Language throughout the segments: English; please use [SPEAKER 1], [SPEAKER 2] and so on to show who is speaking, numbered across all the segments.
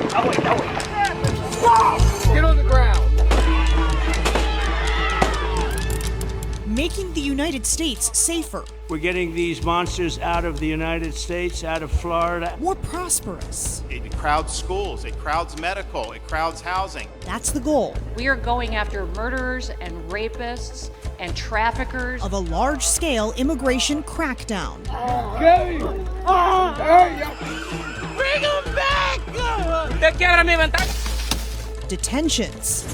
[SPEAKER 1] Get on the ground.
[SPEAKER 2] Making the United States safer.
[SPEAKER 3] We're getting these monsters out of the United States, out of Florida.
[SPEAKER 2] More prosperous.
[SPEAKER 4] It crowds schools, it crowds medical, it crowds housing.
[SPEAKER 2] That's the goal.
[SPEAKER 5] We are going after murderers and rapists and traffickers.
[SPEAKER 2] Of a large-scale immigration crackdown.
[SPEAKER 1] Bring them back! Te quiero mi ventana.
[SPEAKER 2] Detentions.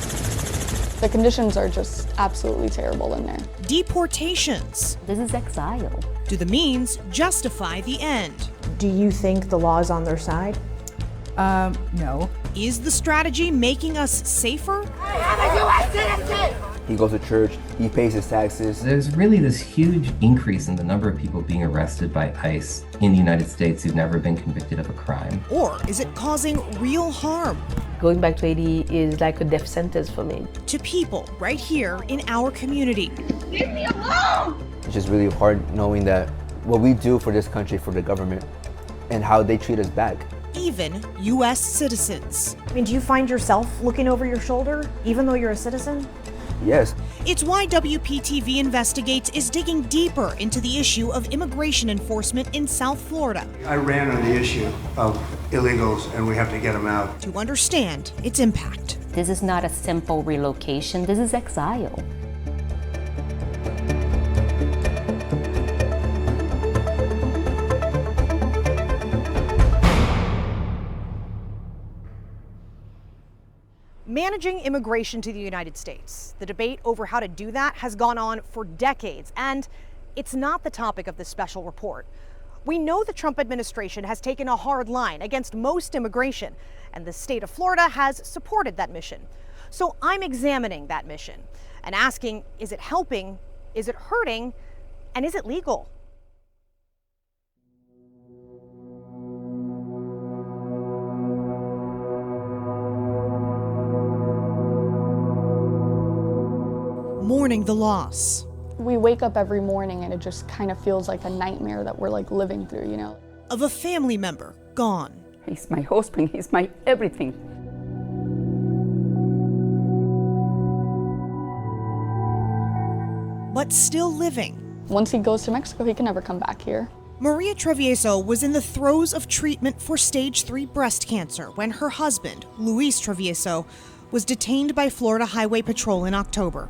[SPEAKER 6] The conditions are just absolutely terrible in there.
[SPEAKER 2] Deportations.
[SPEAKER 7] This is Exile.
[SPEAKER 2] Do the means justify the end?
[SPEAKER 8] Do you think the law is on their side?
[SPEAKER 7] No.
[SPEAKER 2] Is the strategy making us safer?
[SPEAKER 9] He goes to church, he pays his taxes.
[SPEAKER 10] There's really this huge increase in the number of people being arrested by ICE in the United States who've never been convicted of a crime.
[SPEAKER 2] Or is it causing real harm?
[SPEAKER 8] Going back to Haiti is like a death sentence for me.
[SPEAKER 2] To people right here in our community.
[SPEAKER 9] Leave me alone! It's just really hard knowing that what we do for this country, for the government, and how they treat us back.
[SPEAKER 2] Even U.S. citizens.
[SPEAKER 8] I mean, do you find yourself looking over your shoulder, even though you're a citizen?
[SPEAKER 9] Yes.
[SPEAKER 2] It's why WPTV Investigates is digging deeper into the issue of immigration enforcement in South Florida.
[SPEAKER 11] I ran on the issue of illegals, and we have to get them out.
[SPEAKER 2] To understand its impact.
[SPEAKER 7] This is not a simple relocation. This is exile.
[SPEAKER 12] Managing immigration to the United States. The debate over how to do that has gone on for decades, and it's not the topic of this special report. We know the Trump administration has taken a hard line against most immigration, and the state of Florida has supported that mission. So I'm examining that mission and asking, is it helping, is it hurting, and is it legal?
[SPEAKER 2] Mourning the loss.
[SPEAKER 6] We wake up every morning and it just kind of feels like a nightmare that we're like living through, you know?
[SPEAKER 2] Of a family member gone.
[SPEAKER 7] He's my husband, he's my everything.
[SPEAKER 2] But still living.
[SPEAKER 6] Once he goes to Mexico, he can never come back here.
[SPEAKER 2] Maria Travieso was in the throes of treatment for stage 3 breast cancer when her husband, Luis Travieso, was detained by Florida Highway Patrol in October.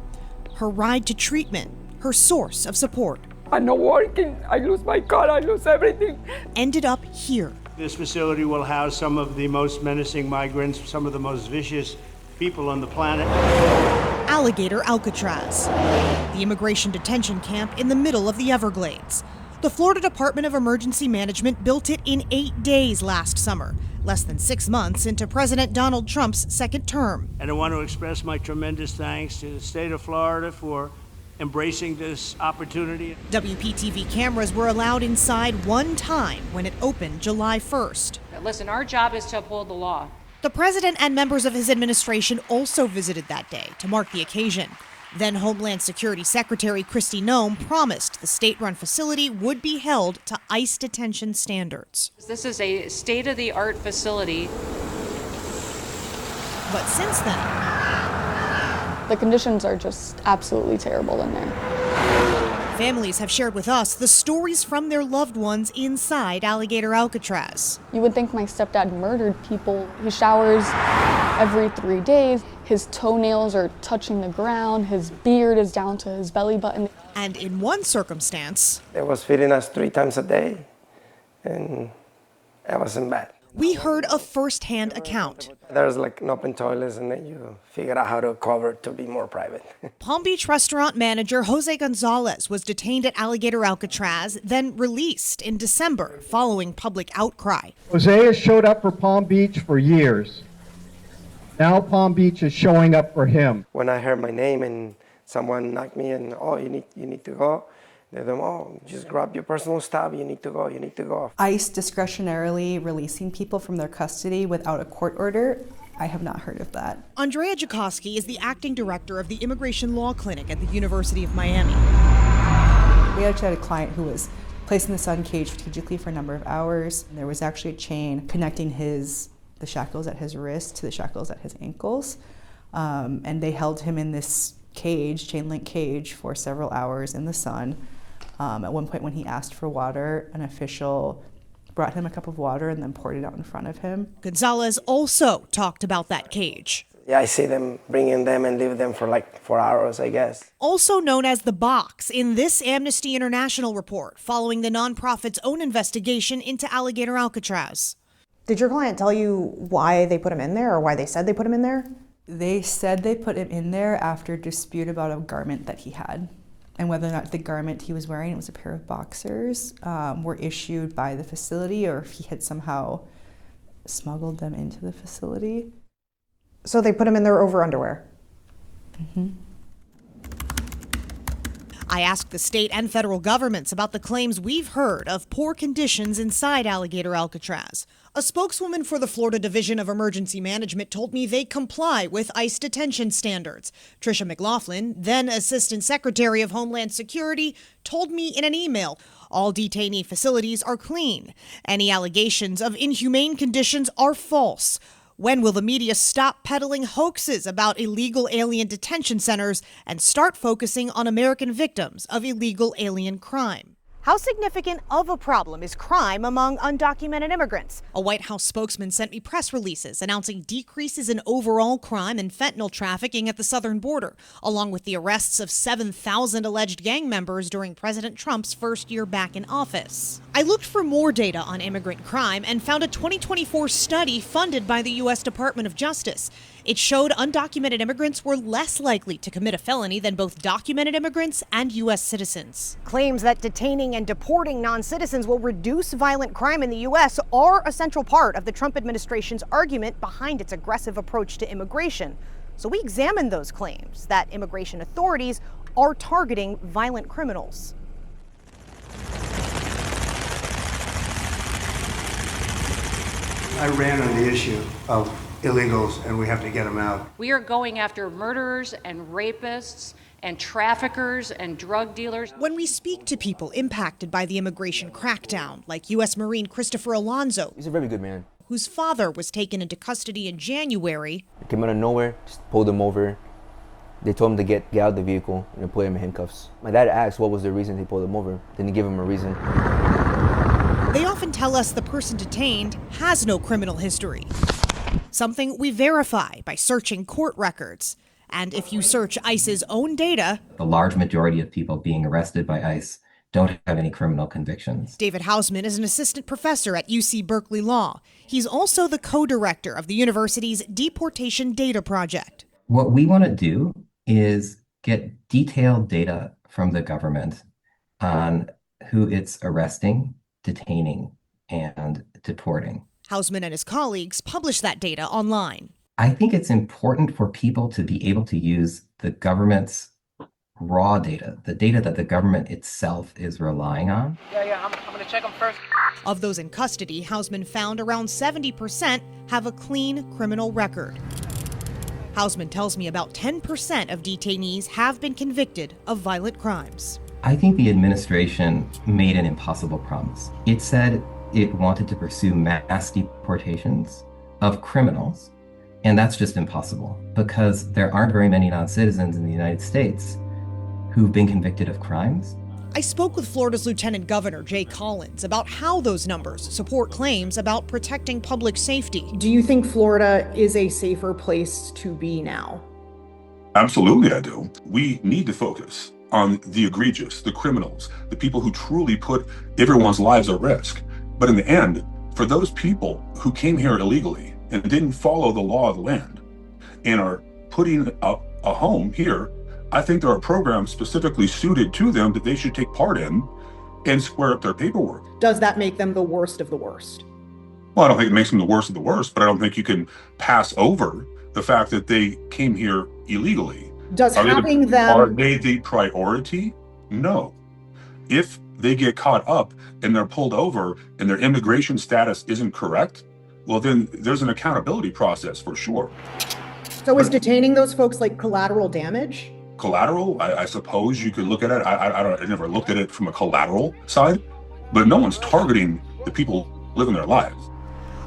[SPEAKER 2] Her ride to treatment, her source of support.
[SPEAKER 1] I'm not working, I lose my car, I lose everything.
[SPEAKER 2] Ended up here.
[SPEAKER 3] This facility will house some of the most menacing migrants, some of the most vicious people on the planet.
[SPEAKER 2] Alligator, Alcatraz, the immigration detention camp in the middle of the Everglades. The Florida Department of Emergency Management built it in 8 days last summer, less than 6 months into President Donald Trump's second term.
[SPEAKER 3] And I want to express my tremendous thanks to the state of Florida for embracing this opportunity.
[SPEAKER 2] WPTV cameras were allowed inside one time when it opened July 1st.
[SPEAKER 5] Listen, our job is to uphold the law.
[SPEAKER 2] The president and members of his administration also visited that day to mark the occasion. Then Homeland Security Secretary Kristi Noem promised the state-run facility would be held to ICE detention standards.
[SPEAKER 5] This is a state-of-the-art facility.
[SPEAKER 2] But since then,
[SPEAKER 6] the conditions are just absolutely terrible in there.
[SPEAKER 2] Families have shared with us the stories from their loved ones inside Alligator Alcatraz.
[SPEAKER 6] You would think my stepdad murdered people. He showers every 3 days. His toenails are touching the ground. His beard is down to his belly button.
[SPEAKER 2] And in one circumstance,
[SPEAKER 13] they was feeding us 3 times a day, and it wasn't bad.
[SPEAKER 2] We heard a first-hand account.
[SPEAKER 13] There's like an open toilets, and then you figure out how to cover it to be more private.
[SPEAKER 2] Palm Beach restaurant manager Jose Gonzalez was detained at Alligator Alcatraz, then released in December following public outcry.
[SPEAKER 14] Jose has showed up for Palm Beach for years. Now Palm Beach is showing up for him.
[SPEAKER 13] When I heard my name and someone knocked me and, oh, you need to go. They told me, oh, just grab your personal stuff, you need to go.
[SPEAKER 15] ICE discretionarily releasing people from their custody without a court order, I have not heard of that.
[SPEAKER 2] Andrea Jakoski is the acting director of the Immigration Law Clinic at the University of Miami.
[SPEAKER 15] We actually had a client who was placed in the sun cage strategically for a number of hours. There was actually a chain connecting the the shackles at his wrist to the shackles at his ankles. And they held him in this cage, chain link cage, for several hours in the sun. At one point when he asked for water, an official brought him a cup of water and then poured it out in front of him.
[SPEAKER 2] Gonzalez also talked about that cage.
[SPEAKER 13] Yeah, I see them bringing them and leave them for like 4 hours, I guess.
[SPEAKER 2] Also known as the box in this Amnesty International report, following the nonprofit's own investigation into Alligator Alcatraz.
[SPEAKER 8] Did your client tell you why they put him in there, or why they said they put him in there?
[SPEAKER 15] They said they put him in there after dispute about a garment that he had, and whether or not the garment he was wearing, it was a pair of boxers, were issued by the facility, or if he had somehow smuggled them into the facility.
[SPEAKER 8] So they put him in there over underwear?
[SPEAKER 15] Mm-hmm.
[SPEAKER 2] I asked the state and federal governments about the claims we've heard of poor conditions inside Alligator Alcatraz. A spokeswoman for the Florida Division of Emergency Management told me they comply with ICE detention standards. Tricia McLaughlin, then Assistant Secretary of Homeland Security, told me in an email, all detainee facilities are clean. Any allegations of inhumane conditions are false. When will the media stop peddling hoaxes about illegal alien detention centers and start focusing on American victims of illegal alien crime?
[SPEAKER 12] How significant of a problem is crime among undocumented immigrants?
[SPEAKER 2] A White House spokesman sent me press releases announcing decreases in overall crime and fentanyl trafficking at the southern border, along with the arrests of 7,000 alleged gang members during President Trump's first year back in office. I looked for more data on immigrant crime and found a 2024 study funded by the U.S. Department of Justice. It showed undocumented immigrants were less likely to commit a felony than both documented immigrants and U.S. citizens.
[SPEAKER 12] Claims that detaining and deporting non-citizens will reduce violent crime in the U.S. are a central part of the Trump administration's argument behind its aggressive approach to immigration. So we examined those claims that immigration authorities are targeting violent criminals.
[SPEAKER 11] I ran on the issue of illegals, and we have to get them out.
[SPEAKER 5] We are going after murderers and rapists and traffickers and drug dealers.
[SPEAKER 2] When we speak to people impacted by the immigration crackdown, like U.S. Marine Christopher Alonzo,
[SPEAKER 9] He's a very good man.
[SPEAKER 2] whose father was taken into custody in January,
[SPEAKER 9] They came out of nowhere, just pulled him over. They told him to get out of the vehicle and put him in handcuffs. My dad asked what was the reason they pulled him over. Didn't give him a reason.
[SPEAKER 2] they often tell us the person detained has no criminal history. Something we verify by searching court records. And if you search ICE's own data,
[SPEAKER 10] The large majority of people being arrested by ICE don't have any criminal convictions.
[SPEAKER 2] David Hausman is an assistant professor at UC Berkeley Law. He's also the co-director of the university's Deportation Data Project.
[SPEAKER 10] What we want to do is get detailed data from the government on who it's arresting, detaining, and deporting.
[SPEAKER 2] Hausman and his colleagues publish that data online.
[SPEAKER 10] I think it's important for people to be able to use the government's raw data, the data that the government itself is relying on.
[SPEAKER 1] I'm going to check them first.
[SPEAKER 2] Of those in custody, Hausman found around 70% have a clean criminal record. Hausman tells me about 10% of detainees have been convicted of violent crimes.
[SPEAKER 10] I think the administration made an impossible promise. It said it wanted to pursue mass deportations of criminals, and that's just impossible because there aren't very many non-citizens in the United States who've been convicted of crimes.
[SPEAKER 2] I spoke with Florida's Lieutenant Governor Jay Collins about how those numbers support claims about protecting public safety.
[SPEAKER 8] Do you think Florida is a safer place to be now?
[SPEAKER 16] Absolutely, I do. We need to focus on the egregious, the criminals, the people who truly put everyone's lives at risk. But in the end, for those people who came here illegally and didn't follow the law of the land and are putting up a home here, I think there are programs specifically suited to them that they should take part in and square up their paperwork.
[SPEAKER 8] Does that make them the worst of the worst?
[SPEAKER 16] Well, I don't think it makes them the worst of the worst, but I don't think you can pass over the fact that they came here illegally.
[SPEAKER 8] Does
[SPEAKER 16] Are they the priority? No. If they get caught up and they're pulled over and their immigration status isn't correct, well, then there's an accountability process for sure.
[SPEAKER 8] So is detaining those folks like collateral damage?
[SPEAKER 16] Collateral, I suppose you could look at it. I never looked at it from a collateral side, but no one's targeting the people living their lives.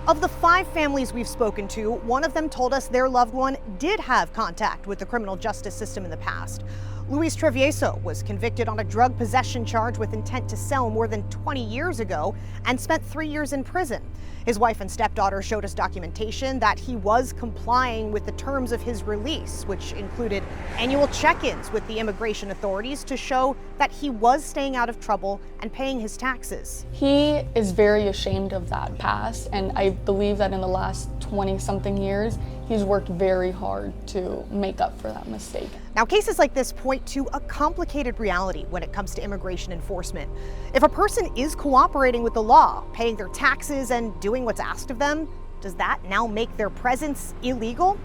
[SPEAKER 12] Of the 5 families we've spoken to, one of them told us their loved one did have contact with the criminal justice system in the past. Luis Travieso was convicted on a drug possession charge with intent to sell more than 20 years ago and spent 3 years in prison. His wife and stepdaughter showed us documentation that he was complying with the terms of his release, which included annual check-ins with the immigration authorities to show that he was staying out of trouble and paying his taxes.
[SPEAKER 6] He is very ashamed of that past, and I believe that in the last 20-something years, he's worked very hard to make up for that mistake.
[SPEAKER 12] Now, cases like this point to a complicated reality when it comes to immigration enforcement. If a person is cooperating with the law, paying their taxes and doing what's asked of them, does that now make their presence illegal?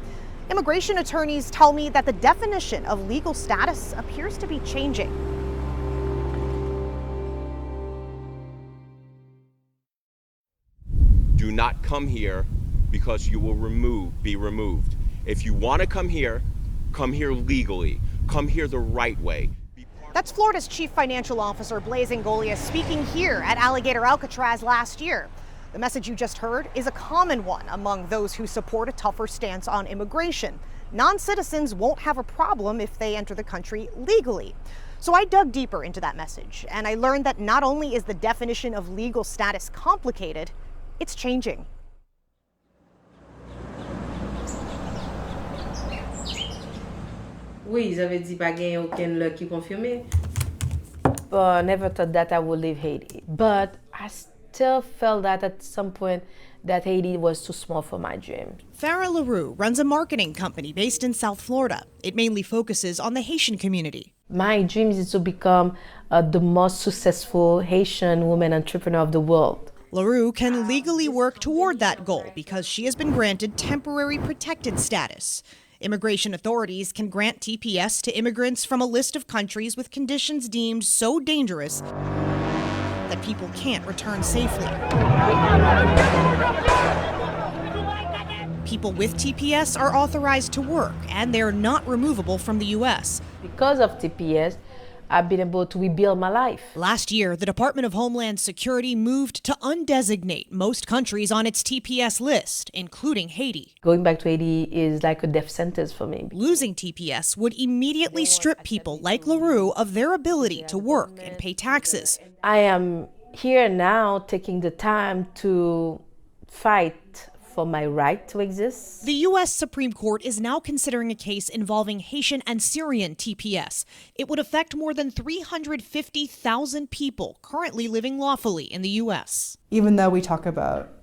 [SPEAKER 12] Immigration attorneys tell me that the definition of legal status appears to be changing.
[SPEAKER 17] Do not come here because you will be removed. If you want to come here legally. Come here the right way.
[SPEAKER 12] That's Florida's Chief Financial Officer, Blaise Ingoglia, speaking here at Alligator Alcatraz last year. The message you just heard is a common one among those who support a tougher stance on immigration. Non-citizens won't have a problem if they enter the country legally. So I dug deeper into that message, and I learned that not only is the definition of legal status complicated, it's changing.
[SPEAKER 18] Oui, ils avaient dit pas gagner aucun luck qui confirmé. But never thought that I would leave Haiti. But I still felt that at some point that Haiti was too small for my dream.
[SPEAKER 2] Farah LaRue runs a marketing company based in South Florida. It mainly focuses on the Haitian community.
[SPEAKER 18] My dream is to become the most successful Haitian woman entrepreneur of the world.
[SPEAKER 2] LaRue can legally work toward that goal because she has been granted temporary protected status. Immigration authorities can grant TPS to immigrants from a list of countries with conditions deemed so dangerous that people can't return safely. People with TPS are authorized to work, and they're not removable from the U.S.
[SPEAKER 18] Because of TPS, I've been able to rebuild my life.
[SPEAKER 2] Last year, the Department of Homeland Security moved to undesignate most countries on its TPS list, including Haiti.
[SPEAKER 18] Going back to Haiti is like a death sentence for me.
[SPEAKER 2] Losing TPS would immediately strip people like LaRue of their ability to work and pay taxes.
[SPEAKER 18] I am here now taking the time to fight for my right to exist.
[SPEAKER 2] The U.S. Supreme Court is now considering a case involving Haitian and Syrian TPS. It would affect more than 350,000 people currently living lawfully in the U.S.
[SPEAKER 15] Even though we talk about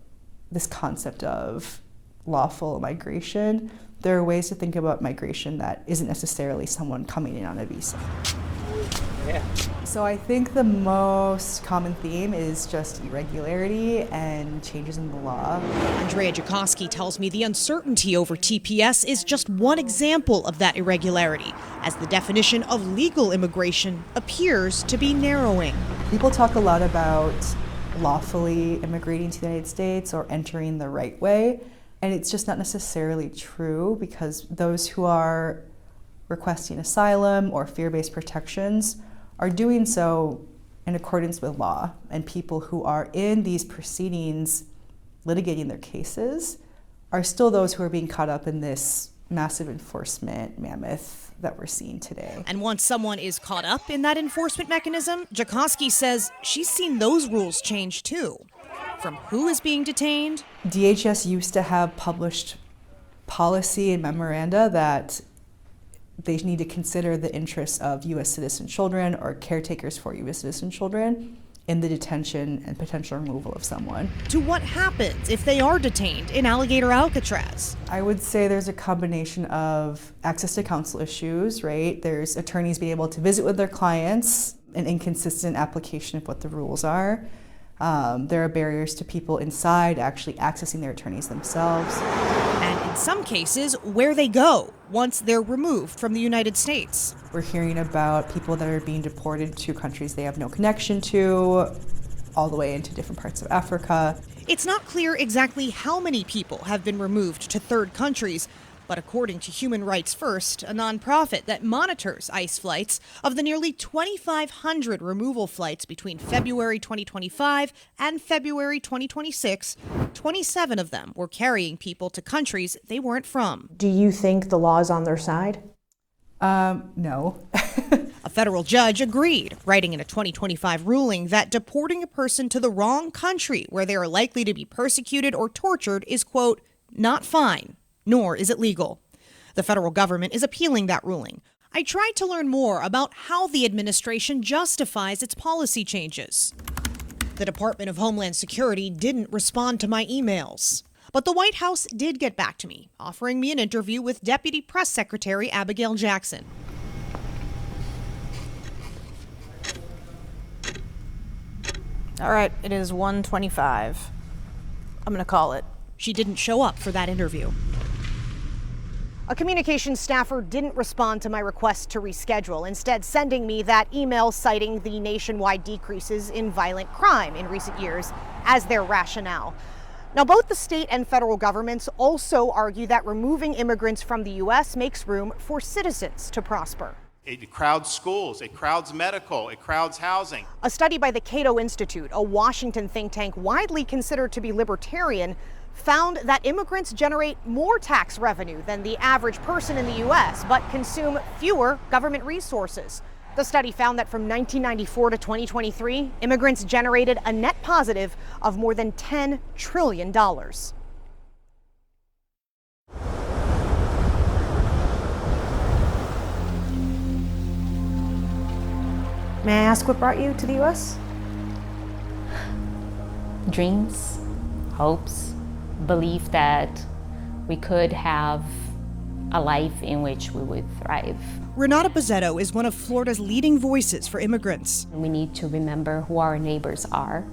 [SPEAKER 15] this concept of lawful migration, there are ways to think about migration that isn't necessarily someone coming in on a visa.
[SPEAKER 18] Yeah.
[SPEAKER 15] So I think the most common theme is just irregularity and changes in the law.
[SPEAKER 2] Andrea Jakoski tells me the uncertainty over TPS is just one example of that irregularity, as the definition of legal immigration appears to be narrowing.
[SPEAKER 15] People talk a lot about lawfully immigrating to the United States or entering the right way, and it's just not necessarily true, because those who are requesting asylum or fear-based protections are doing so in accordance with law, and people who are in these proceedings litigating their cases are still those who are being caught up in this massive enforcement mammoth that we're seeing today.
[SPEAKER 2] And once someone is caught up in that enforcement mechanism, Jakoski says she's seen those rules change too. From who is being detained.
[SPEAKER 15] DHS used to have published policy and memoranda that they need to consider the interests of U.S. citizen children or caretakers for U.S. citizen children in the detention and potential removal of someone.
[SPEAKER 2] To what happens if they are detained in Alligator Alcatraz?
[SPEAKER 15] I would say there's a combination of access to counsel issues, right? There's attorneys being able to visit with their clients, an inconsistent application of what the rules are. There are barriers to people inside actually accessing their attorneys themselves.
[SPEAKER 2] And in some cases, where they go once they're removed from the United States.
[SPEAKER 15] We're hearing about people that are being deported to countries they have no connection to, all the way into different parts of Africa.
[SPEAKER 2] It's not clear exactly how many people have been removed to third countries, But according to Human Rights First, a nonprofit that monitors ICE flights, of the nearly 2,500 removal flights between February 2025 and February 2026, 27 of them were carrying people to countries they weren't from.
[SPEAKER 8] Do you think the law is on their side?
[SPEAKER 15] No.
[SPEAKER 2] A federal judge agreed, writing in a 2025 ruling that deporting a person to the wrong country where they are likely to be persecuted or tortured is, quote, not fine, nor is it legal. The federal government is appealing that ruling. I tried to learn more about how the administration justifies its policy changes. The Department of Homeland Security didn't respond to my emails. But the White House did get back to me, offering me an interview with Deputy Press Secretary Abigail Jackson.
[SPEAKER 12] All right, it is 1:25. I'm gonna call it.
[SPEAKER 2] She didn't show up for that interview.
[SPEAKER 12] A communications staffer didn't respond to my request to reschedule, instead sending me that email citing the nationwide decreases in violent crime in recent years as their rationale. Now, both the state and federal governments also argue that removing immigrants from the U.S. makes room for citizens to prosper.
[SPEAKER 4] It crowds schools, it crowds medical, it crowds housing.
[SPEAKER 12] A study by the Cato Institute, a Washington think tank widely considered to be libertarian, found that immigrants generate more tax revenue than the average person in the U.S., but consume fewer government resources. The study found that from 1994 to 2023, immigrants generated a net positive of more than $10 trillion.
[SPEAKER 8] May I ask what brought you to the U.S.?
[SPEAKER 7] Dreams, hopes, belief that we could have a life in which we would thrive.
[SPEAKER 2] Renata Bozzetto is one of Florida's leading voices for immigrants.
[SPEAKER 7] We need to remember who our neighbors are.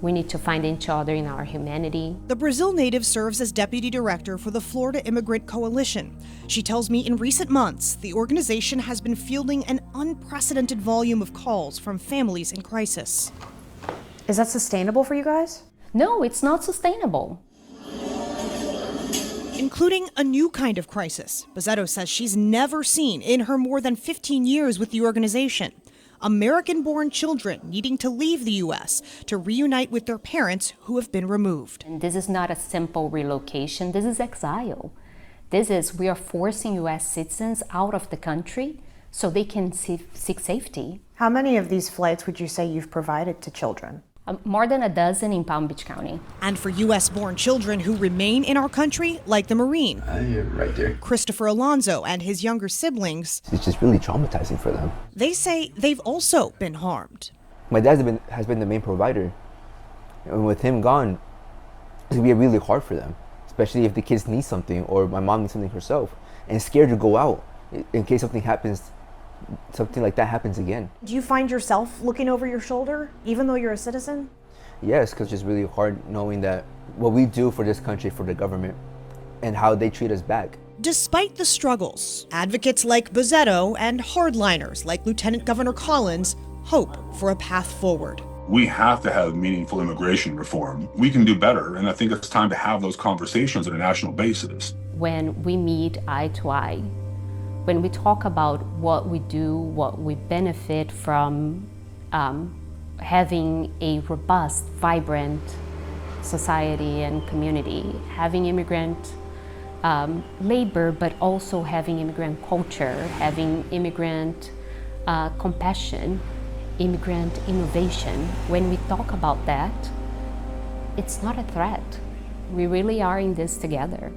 [SPEAKER 7] We need to find each other in our humanity.
[SPEAKER 2] The Brazil native serves as deputy director for the Florida Immigrant Coalition. She tells me in recent months, the organization has been fielding an unprecedented volume of calls from families in crisis.
[SPEAKER 8] Is that sustainable for you guys?
[SPEAKER 7] No, it's not sustainable.
[SPEAKER 2] Including a new kind of crisis Bozzetto says she's never seen in her more than 15 years with the organization. American-born children needing to leave the U.S. to reunite with their parents who have been removed.
[SPEAKER 7] And this is not a simple relocation, this is exile. We are forcing U.S. citizens out of the country so they can seek safety.
[SPEAKER 8] How many of these flights would you say you've provided to children?
[SPEAKER 7] More than a dozen in Palm Beach County.
[SPEAKER 2] And for U.S.-born children who remain in our country, like the Marine.
[SPEAKER 9] Right there.
[SPEAKER 2] Christopher Alonzo and his younger siblings.
[SPEAKER 9] It's just really traumatizing for them.
[SPEAKER 2] They say they've also been harmed.
[SPEAKER 9] My dad has been the main provider. And with him gone, it's going to be really hard for them. Especially if the kids need something or my mom needs something herself. And scared to go out in case something like that happens again.
[SPEAKER 8] Do you find yourself looking over your shoulder, even though you're a citizen?
[SPEAKER 9] Yes, because it's just really hard knowing that what we do for this country, for the government, and how they treat us back.
[SPEAKER 2] Despite the struggles, advocates like Bozzetto and hardliners like Lieutenant Governor Collins hope for a path forward.
[SPEAKER 16] We have to have meaningful immigration reform. We can do better, and I think it's time to have those conversations on a national basis.
[SPEAKER 7] When we meet eye to eye, when we talk about what we do, what we benefit from having a robust, vibrant society and community, having immigrant labor, but also having immigrant culture, having immigrant compassion, immigrant innovation. When we talk about that, it's not a threat. We really are in this together.